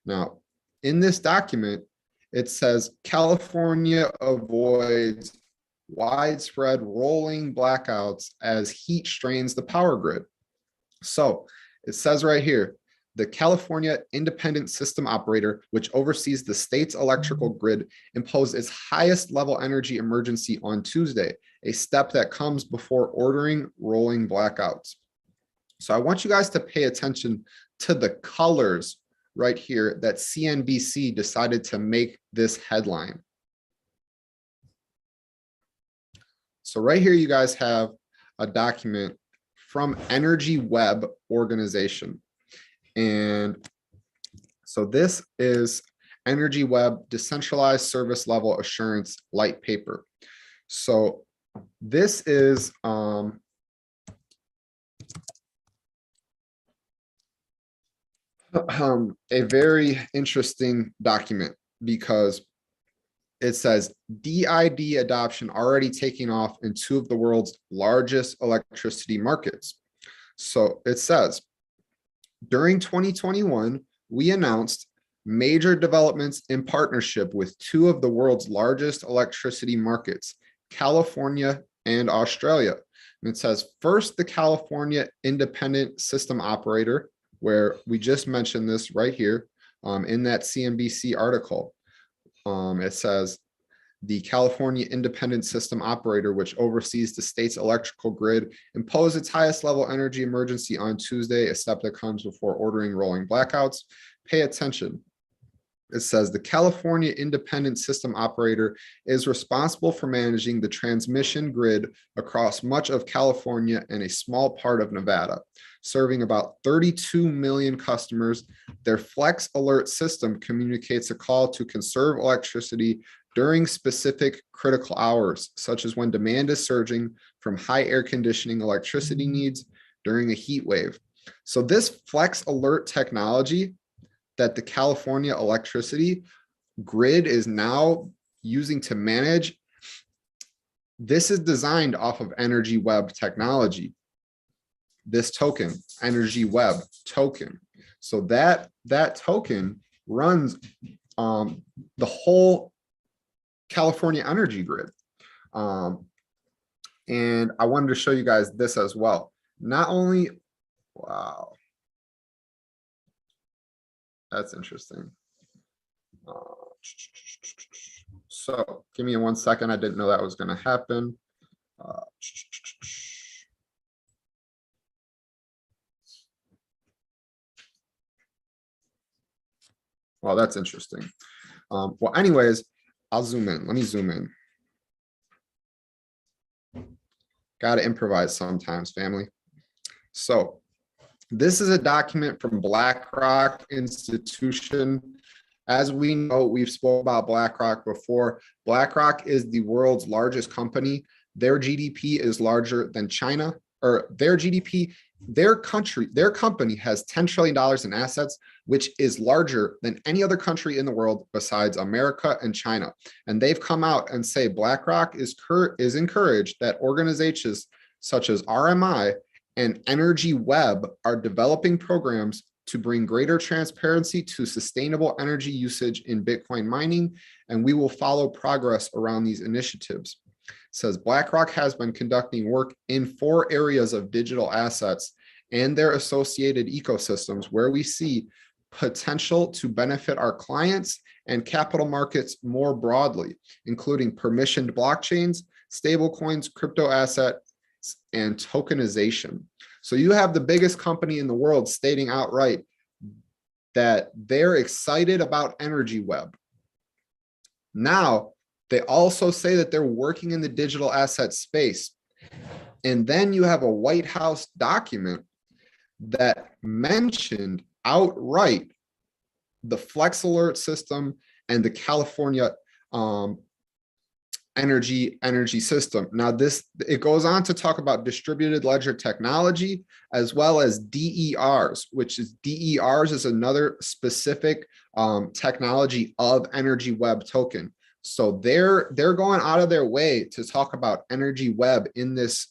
S3: Now, in this document, it says California avoids widespread rolling blackouts as heat strains the power grid. So it says right here, the California Independent System Operator, which oversees the state's electrical grid, imposed its highest level energy emergency on Tuesday, a step that comes before ordering rolling blackouts. So I want you guys to pay attention to the colors right here that CNBC decided to make this headline. So right here, you guys have a document from Energy Web organization. And so this is Energy Web Decentralized Service Level Assurance Light Paper. So this is a very interesting document because it says DID adoption already taking off in 2 of the world's largest electricity markets. So it says, during 2021, we announced major developments in partnership with 2 of the world's largest electricity markets, California and Australia. And it says, first, the California Independent System Operator, where we just mentioned this right here in that CNBC article. It says, the California Independent System Operator, which oversees the state's electrical grid, imposed its highest level energy emergency on Tuesday, a step that comes before ordering rolling blackouts. Pay attention. It says the California Independent System Operator is responsible for managing the transmission grid across much of California and a small part of Nevada, serving about 32 million customers. Their Flex Alert system communicates a call to conserve electricity during specific critical hours, such as when demand is surging from high air conditioning electricity needs during a heat wave. So this Flex Alert technology that the California electricity grid is now using to manage, this is designed off of Energy Web technology. This token, Energy Web token. So that token runs the whole California energy grid. And I wanted to show you guys this as well. Not only, wow, that's interesting. So give me 1 second. I didn't know that was going to happen. Well, that's interesting. Well, anyways, I'll zoom in. Let me zoom in. Got to improvise sometimes, family. So this is a document from BlackRock Institution. As we know, we've spoken about BlackRock before. BlackRock is the world's largest company. Their GDP is larger than China, or their GDP, their company has $10 trillion in assets, which is larger than any other country in the world besides America and China. And they've come out and say BlackRock is encouraged that organizations such as RMI and Energy Web are developing programs to bring greater transparency to sustainable energy usage in Bitcoin mining, and we will follow progress around these initiatives. It says BlackRock has been conducting work in 4 areas of digital assets and their associated ecosystems where we see potential to benefit our clients and capital markets more broadly, including permissioned blockchains, stablecoins, crypto assets, and tokenization. So you have the biggest company in the world stating outright that they're excited about Energy Web. Now, they also say that they're working in the digital asset space. And then you have a White House document that mentioned outright the Flex Alert system and the California energy system. Now it goes on to talk about distributed ledger technology as well as DERs, which is DERs is another specific technology of Energy Web token. So they're going out of their way to talk about Energy Web in this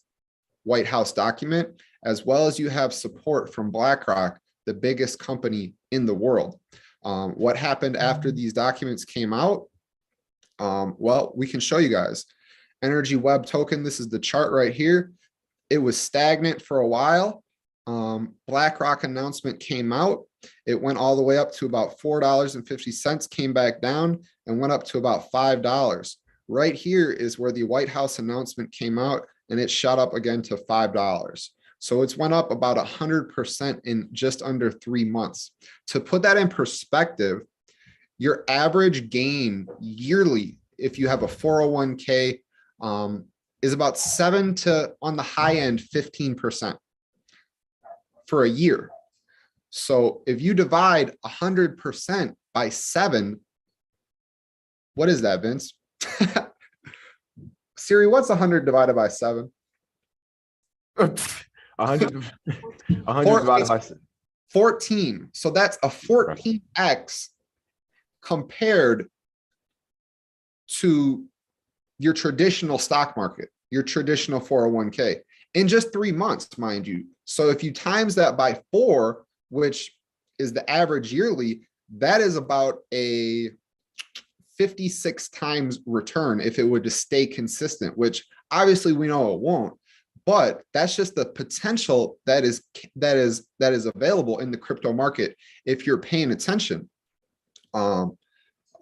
S3: White House document, as well as you have support from BlackRock, the biggest company in the world. What happened after these documents came out? Well, we can show you guys. Energy Web token, this is the chart right here. It was stagnant for a while. BlackRock announcement came out. It went all the way up to about $4.50, came back down and went up to about $5. Right here is where the White House announcement came out, and it shot up again to $5. So it's went up about 100% in just under 3 months. To put that in perspective, your average gain yearly, if you have a 401k, is about 7 to, on the high end, 15% for a year. So if you divide 100% by 7, what is that, Vince? Siri, what's 100 divided by 7?
S2: 100 divided by 7.
S3: 14. So that's a 14x compared to your traditional stock market, your traditional 401k in just 3 months, mind you. So if you times that by 4, which is the average yearly, that is about a 56 times return if it would to stay consistent, which obviously we know it won't, but that's just the potential that is available in the crypto market if you're paying attention.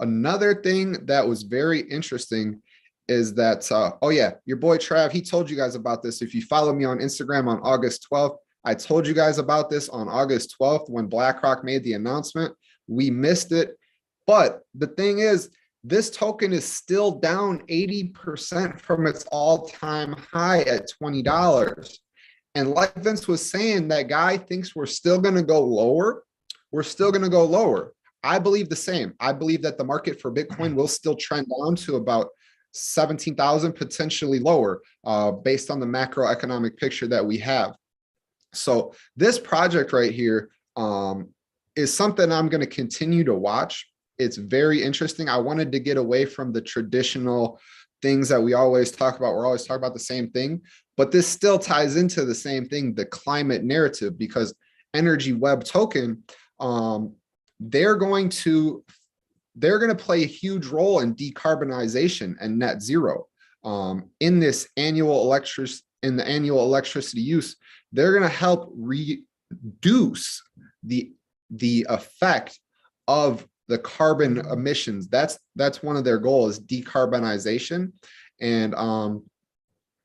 S3: Another thing that was very interesting is that, oh yeah, your boy Trav, he told you guys about this. If you follow me on Instagram on August 12th, I told you guys about this on August 12th when BlackRock made the announcement. We missed it. But the thing is, this token is still down 80% from its all-time high at $20. And like Vince was saying, that guy thinks we're still going to go lower. We're still going to go lower. I believe the same. I believe that the market for Bitcoin will still trend down to about 17,000, potentially lower, based on the macroeconomic picture that we have. So this project right here is something I'm going to continue to watch. It's very interesting. I wanted to get away from the traditional things that we always talk about. We're always talking about the same thing, but this still ties into the same thing, the climate narrative, because Energy Web token, they're going to play a huge role in decarbonization and net zero. In this annual electricity use, they're going to help reduce the effect of the carbon emissions. That's one of their goals, decarbonization. And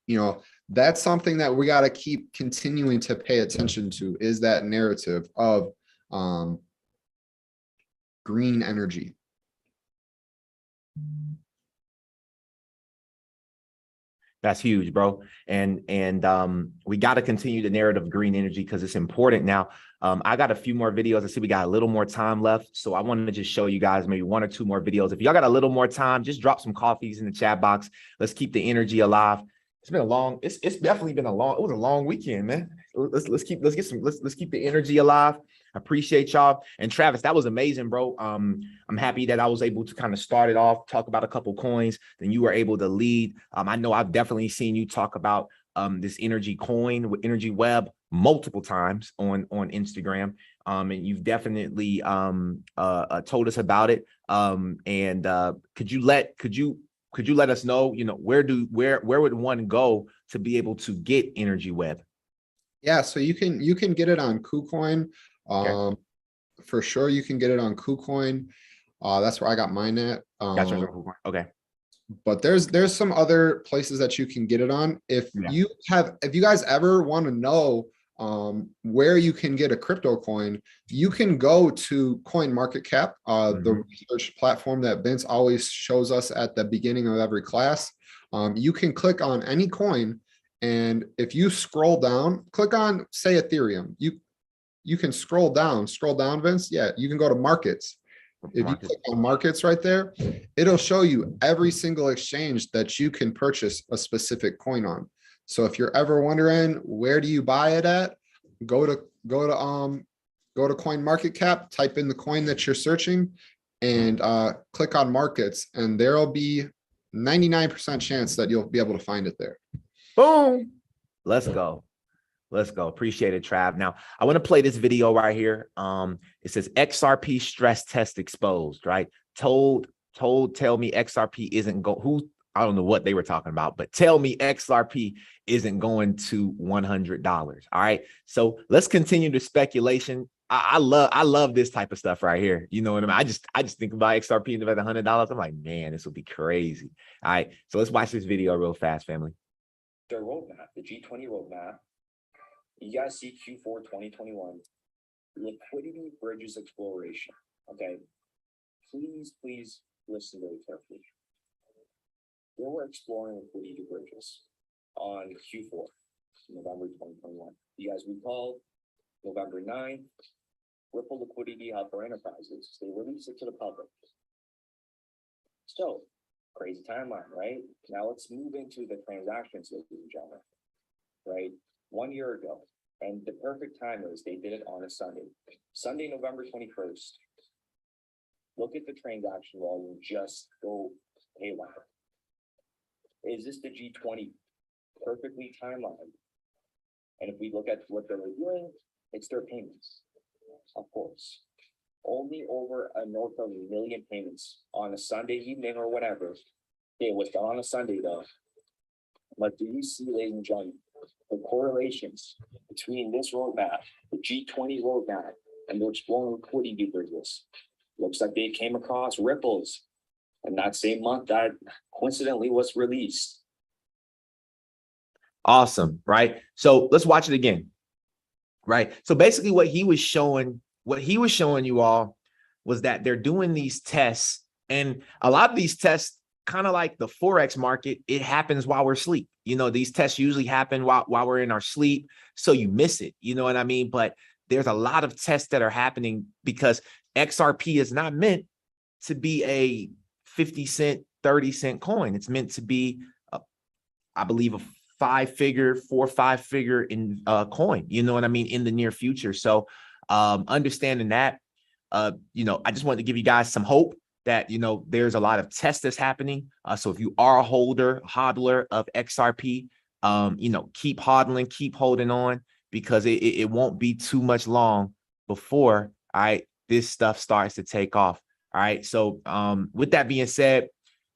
S3: you know, that's something that we got to keep continuing to pay attention to, is that narrative of green energy.
S2: That's huge, bro. And we got to continue the narrative of green energy because it's important. Now, I got a few more videos. I see we got a little more time left. So I wanted to just show you guys maybe 1 or 2 more videos. If y'all got a little more time, just drop some coffees in the chat box. Let's keep the energy alive. It's been a long, it's definitely been it was a long weekend, man. Let's keep the energy alive. I appreciate y'all. And Travis, that was amazing, bro. I'm happy that I was able to kind of start it off, talk about a couple coins, then you were able to lead. I know I've definitely seen you talk about this energy coin with Energy Web multiple times on Instagram. And you've definitely told us about it. Could you let us know, you know, where would one go to be able to get Energy Web?
S3: Yeah, so you can get it on KuCoin.
S2: Okay.
S3: For sure, you can get it on KuCoin. That's where I got mine at.
S2: Gotcha. Okay.
S3: But there's some other places that you can get it on. If you guys ever want to know where you can get a crypto coin, you can go to CoinMarketCap, the research platform that Vince always shows us at the beginning of every class. You can click on any coin, and if you scroll down, click on, say, Ethereum. You can scroll down, Vince. Yeah, you can go to markets. If you click on markets right there, it'll show you every single exchange that you can purchase a specific coin on. So if you're ever wondering where do you buy it at, go to CoinMarketCap, type in the coin that you're searching, and click on markets, and there'll be 99% chance that you'll be able to find it there.
S2: Boom. Let's go. Appreciate it, Trav. Now, I want to play this video right here. It says XRP stress test exposed, right? Tell me XRP isn't I don't know what they were talking about, but tell me XRP isn't going to $100. All right. So let's continue the speculation. I love this type of stuff right here. You know what I mean? I just think about XRP and about $100. I'm like, man, this will be crazy. All right. So let's watch this video real fast, family.
S6: The roadmap, the G20 roadmap. You guys see Q4 2021, liquidity bridges exploration. Okay, please listen very carefully. They were exploring liquidity bridges on Q4, November 2021. You guys recall November 9th, Ripple Liquidity Hub for Enterprises. They released it to the public. So, crazy timeline, right? Now let's move into the transactions, ladies and gentlemen, right? 1 year ago, and the perfect time is they did it on a Sunday, November 21st. Look at the transaction volume, just go haywire. Is this the G20 perfectly timeline? And if we look at what they're doing, it's their payments, of course. Only over north of 1 million payments on a Sunday evening or whatever. It was done on a Sunday though. But do you see, ladies and gentlemen, the correlations between this roadmap, the G20 roadmap, and the exploring liquidity bridges? Looks like they came across ripples. And that same month, that coincidentally was released.
S2: Awesome, right? So let's watch it again, right? So basically what he was showing you all was that they're doing these tests, and a lot of these tests, kind of like the Forex market, it happens while we're asleep. You know, these tests usually happen while we're in our sleep, so you miss it, you know what I mean? But there's a lot of tests that are happening because XRP is not meant to be a 50-cent, 30-cent coin. It's meant to be, I believe, a 4 or 5 figure in coin, you know what I mean, in the near future. So understanding that, you know, I just wanted to give you guys some hope that, you know, there's a lot of tests that's happening. So if you are a hodler of XRP, you know, keep hodling, keep holding on, because it won't be too much long before, all right, this stuff starts to take off. All right. So with that being said,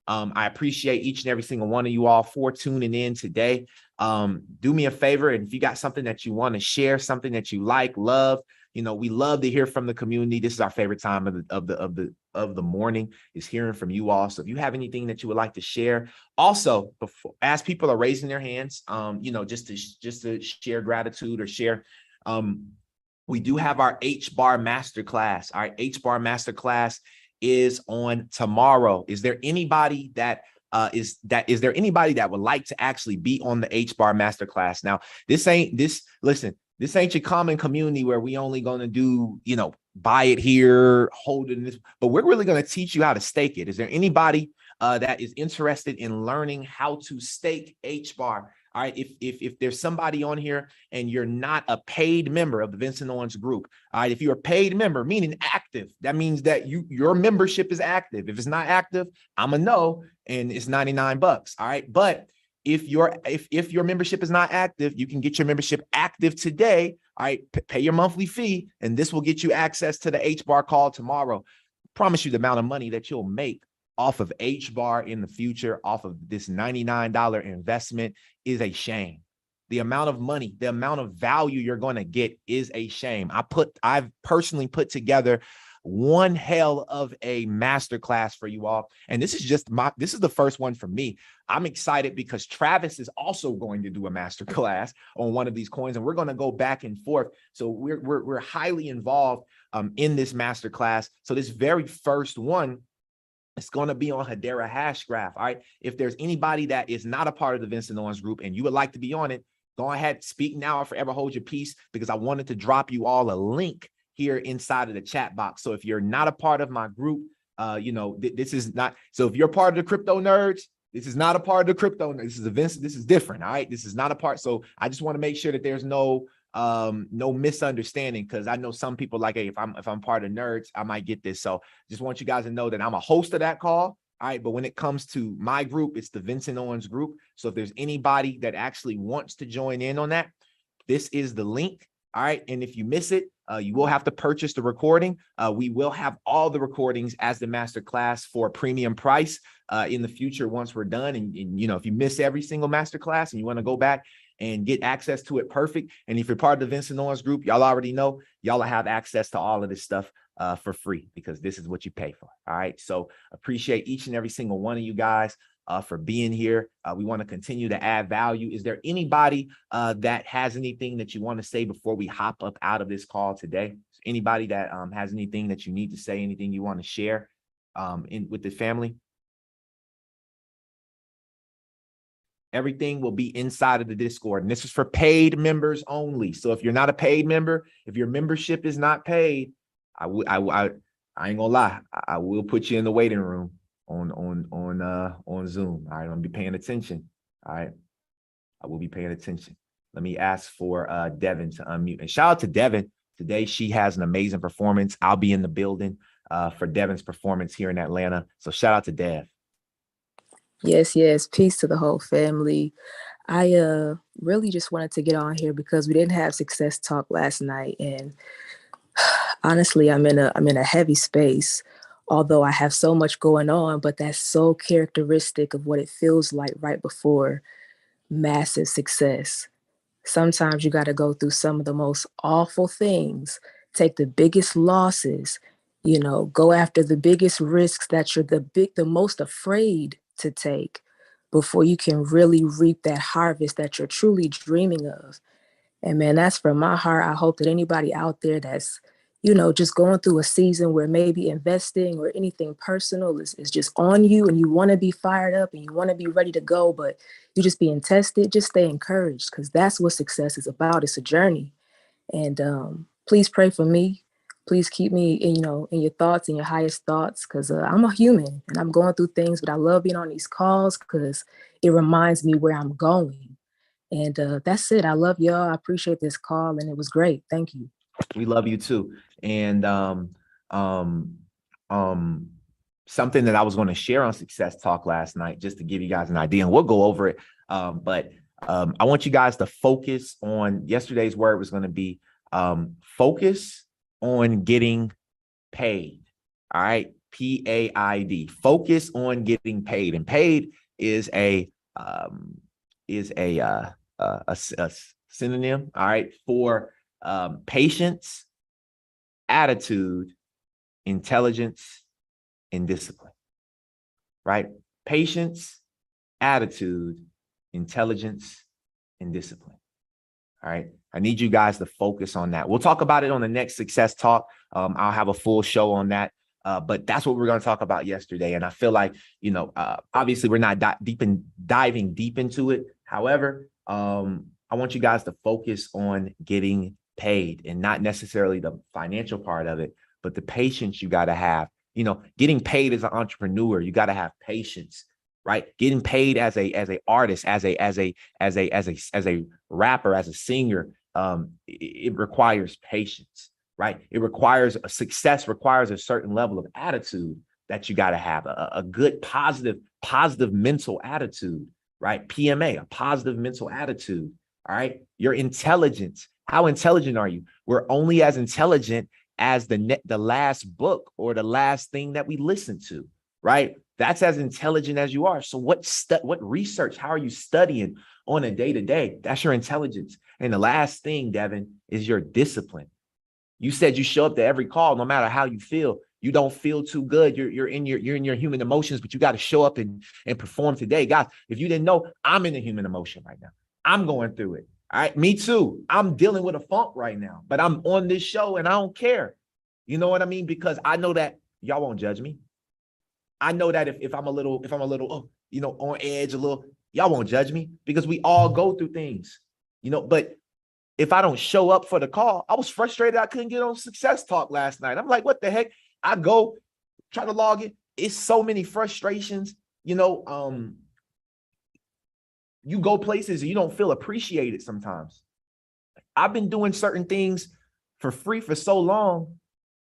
S2: I appreciate each and every single one of you all for tuning in today. Do me a favor, and if you got something that you want to share, something that you like, love, you know, we love to hear from the community. This is our favorite time of the morning, is hearing from you all. So if you have anything that you would like to share, also, before, as people are raising their hands, you know, just to share gratitude or share, we do have our HBAR masterclass. Our HBAR masterclass is on tomorrow. Is there anybody that is there anybody that would like to actually be on the HBAR masterclass? Now, this ain't your common community where we only going to do, you know, buy it here, hold it in this, but we're really going to teach you how to stake it. Is there anybody that is interested in learning how to stake HBAR? All right, if there's somebody on here and you're not a paid member of the Vincent Owens Group, all right, if you're a paid member, meaning active, that means that your membership is active. If it's not active, I'm a no, and it's $99. All right, but if your membership is not active, you can get your membership active today. All right, pay your monthly fee, and this will get you access to the HBAR call tomorrow. Promise you the amount of money that you'll make off of HBAR in the future, off of this $99 investment, is a shame. The amount of money, the amount of value you're going to get is a shame. I've personally put together one hell of a masterclass for you all. And this is the first one for me. I'm excited because Travis is also going to do a masterclass on one of these coins, and we're going to go back and forth. So we're highly involved in this masterclass. So this very first one, it's going to be on Hedera Hashgraph. All right. If there's anybody that is not a part of the Vincent Owens Group and you would like to be on it, go ahead, speak now or forever hold your peace, because I wanted to drop you all a link here inside of the chat box. So if you're not a part of my group, you know, this is not. So if you're part of the crypto nerds, this is not a part of the crypto. This is Vincent. This is different. All right. This is not a part. So I just want to make sure that there's no misunderstanding, because I know some people like, hey, if I'm part of nerds, I might get this. So just want you guys to know that I'm a host of that call. All right, but when it comes to my group, it's the Vincent Owens Group. So if there's anybody that actually wants to join in on that, this is the link. All right, and if you miss it, you will have to purchase the recording. We will have all the recordings as the master class for a premium price in the future once we're done. And you know, if you miss every single master class and you want to go back and get access to it, perfect. And if you're part of the Vincent Owens Group, y'all already know, y'all have access to all of this stuff for free, because this is what you pay for. All right. So appreciate each and every single one of you guys for being here. We want to continue to add value. Is there anybody that has anything that you want to say before we hop up out of this call today? Anybody that has anything that you need to say, anything you want to share with the family? Everything will be inside of the Discord, and this is for paid members only. So if you're not a paid member, if your membership is not paid, I ain't gonna lie, I will put you in the waiting room on Zoom. All right, I'm gonna be paying attention. All right, I will be paying attention. Let me ask for Devin to unmute, and shout out to Devin. Today she has an amazing performance. I'll be in the building for Devin's performance here in Atlanta. So shout out to Dev.
S7: Yes. Peace to the whole family. I really just wanted to get on here because we didn't have success talk last night, and honestly, I'm in a heavy space. Although I have so much going on, but that's so characteristic of what it feels like right before massive success. Sometimes you got to go through some of the most awful things, take the biggest losses, go after the biggest risks that you're the most afraid to take before you can really reap that harvest that you're truly dreaming of. And man, that's from my heart. I hope that anybody out there that's, just going through a season where maybe investing or anything personal is just on you, and you want to be fired up and you want to be ready to go, but you're just being tested, just stay encouraged, because that's what success is about. It's a journey. And please pray for me. Please keep me in your thoughts and your highest thoughts, because I'm a human and I'm going through things, but I love being on these calls because it reminds me where I'm going. And that's it. I love y'all. I appreciate this call, and it was great. Thank you.
S2: We love you too. And something that I was going to share on Success Talk last night, just to give you guys an idea, and we'll go over it. But I want you guys to focus on yesterday's word was going to be focus on getting paid. All right. PAID. Focus on getting paid. And paid is a synonym, all right, for patience, attitude, intelligence, and discipline, right? Patience, attitude, intelligence, and discipline. All right. I need you guys to focus on that. We'll talk about it on the next Success Talk. I'll have a full show on that. But that's what we're going to talk about yesterday. And I feel like, obviously we're not diving deep into it. However, I want you guys to focus on getting paid, and not necessarily the financial part of it, but the patience you got to have. Getting paid as an entrepreneur, you got to have patience, right? Getting paid as a artist, as a rapper, as a singer, it requires patience, right? It requires success requires a certain level of attitude that you got to have, a good positive mental attitude, right? PMA, a positive mental attitude. All right. Your intelligence. How intelligent are you? We're only as intelligent as the last book or the last thing that we listen to, right? That's as intelligent as you are. So what research? How are you studying on a day-to-day? That's your intelligence. And the last thing, Devin, is your discipline. You said you show up to every call, no matter how you feel. You don't feel too good. You're in your human emotions, but you got to show up and perform today. Guys, if you didn't know, I'm in a human emotion right now. I'm going through it. All right. Me too. I'm dealing with a funk right now, but I'm on this show and I don't care. You know what I mean? Because I know that y'all won't judge me. I know that if I'm a little, on edge a little, y'all won't judge me, because we all go through things, but if I don't show up for the call, I was frustrated. I couldn't get on Success Talk last night. I'm like, what the heck? I go try to log in. It's so many frustrations, you go places and you don't feel appreciated sometimes. I've been doing certain things for free for so long,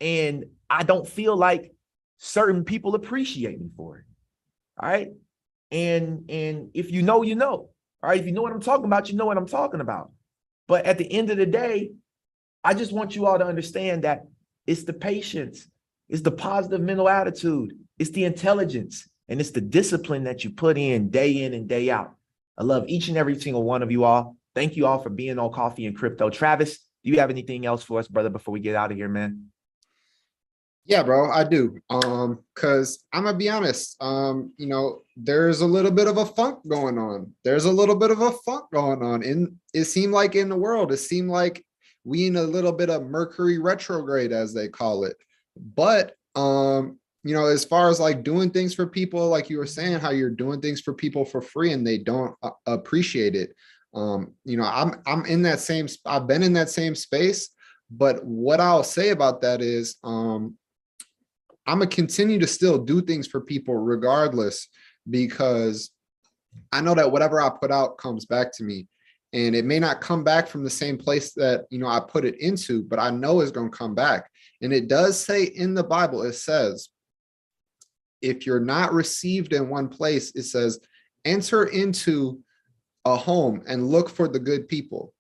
S2: and I don't feel like certain people appreciate me for it. All right. And if you know, all right, if you know what I'm talking about, you know what I'm talking about. But at the end of the day, I just want you all to understand that it's the patience, it's the positive mental attitude, it's the intelligence, and it's the discipline that you put in and day out. I love each and every single one of you all. Thank you all for being on Coffee and Crypto. Travis, do you have anything else for us, brother, before we get out of here, man?
S3: Yeah, bro, I do. Because I'm gonna be honest, there's a little bit of a funk going on. And it seemed like in the world, it seemed like we in a little bit of Mercury retrograde, as they call it. But as far as like doing things for people, like you were saying, how you're doing things for people for free and they don't appreciate it. I'm in that same, I've been in that same space. But what I'll say about that is, I'm gonna continue to still do things for people regardless, because I know that whatever I put out comes back to me, and it may not come back from the same place that, I put it into, but I know it's going to come back. And it does say in the Bible, it says, if you're not received in one place, it says, enter into a home and look for the good people.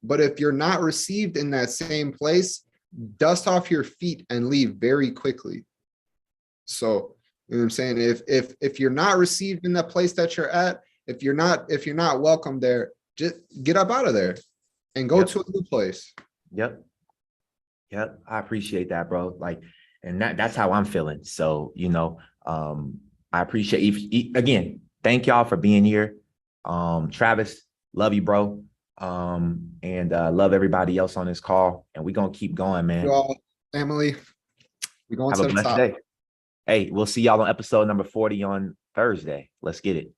S3: But if you're not received in that same place, dust off your feet and leave very quickly. So, you know what I'm saying? If you're not received in the place that you're at, if you're not welcome there, just get up out of there and go to a new place.
S2: Yep. I appreciate that, bro. Like, And that's how I'm feeling. So, you know, I appreciate again, thank y'all for being here. Travis, love you, bro. And love everybody else on this call. And we're gonna keep going, man.
S3: You all, Emily, we're going
S2: Have
S3: to
S2: a
S3: the
S2: blessed
S3: top.
S2: day. Hey, we'll see y'all on episode number 40 on Thursday. Let's get it.